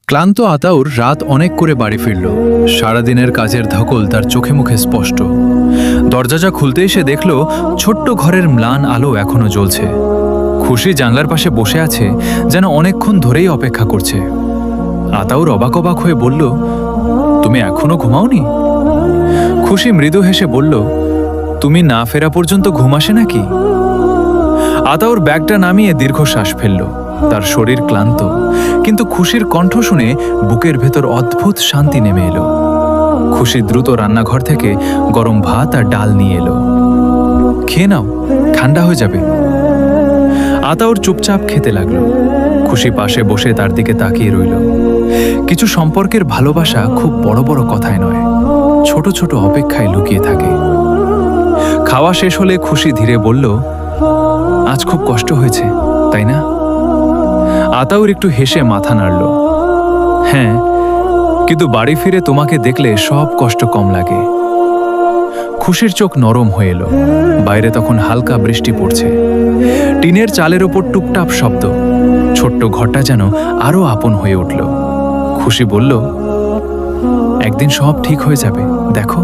ক্লান্ত আতাউর রাত অনেক করে বাড়ি ফিরল। সারাদিনের কাজের ধকল তার চোখে মুখে স্পষ্ট। দরজাটা খুলতেই সে দেখল ছোট্ট ঘরের ম্লান আলো এখনো জ্বলছে। খুশি জানলার পাশে বসে আছে, যেন অনেকক্ষণ ধরেই অপেক্ষা করছে। আতাউর অবাক অবাক হয়ে বলল, তুমি এখনো ঘুমাওনি? খুশি মৃদু হেসে বলল, তুমি না ফেরা পর্যন্ত ঘুম আসে নাকি? আতাউর ব্যাগটা নামিয়ে দীর্ঘশ্বাস ফেলল। তার শরীর ক্লান্ত, কিন্তু খুশির কণ্ঠ শুনে বুকের ভেতর অদ্ভুত শান্তি নেমে এলো। খুশি দ্রুত রান্নাঘর থেকে গরম ভাত আর ডাল নিয়ে এলো। খেয়ে নাও, ঠান্ডা হয়ে যাবে। আতাউর চুপচাপ খেতে লাগলো। খুশি পাশে বসে তার দিকে তাকিয়ে রইল। কিছু সম্পর্কের ভালোবাসা খুব বড় বড় কথায় নয়, ছোট ছোট অপেক্ষায় লুকিয়ে থাকে। খাওয়া শেষ হলে খুশি ধীরে বলল, আজ খুব কষ্ট হয়েছে, তাই না? আতাউর একটু হেসে মাথা নাড়ল। হ্যাঁ, কিন্তু বাড়ি ফিরে তোমাকে দেখলে সব কষ্ট কম লাগে। খুশির চোখ নরম হয়ে এলো। বাইরে তখন হালকা বৃষ্টি পড়ছে। টিনের চালের ওপর টুপটাপ শব্দ। ছোট্ট ঘরটা যেন আরো আপন হয়ে উঠল। খুশি বলল, একদিন সব ঠিক হয়ে যাবে, দেখো।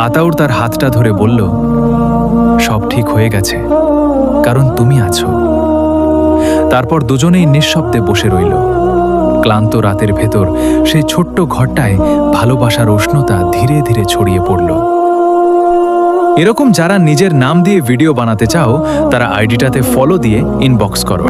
আতাউর তার হাতটা ধরে বলল, সব ঠিক হয়ে গেছে, কারণ তুমি আছো। তারপর দুজনেই নিঃশব্দে বসে রইল। ক্লান্ত রাতের ভেতর সেই ছোট্ট ঘরটায় ভালোবাসার উষ্ণতা ধীরে ধীরে ছড়িয়ে পড়ল। এরকম যারা নিজের নাম দিয়ে ভিডিও বানাতে চাও, তারা আইডিটাতে ফলো দিয়ে ইনবক্স করো।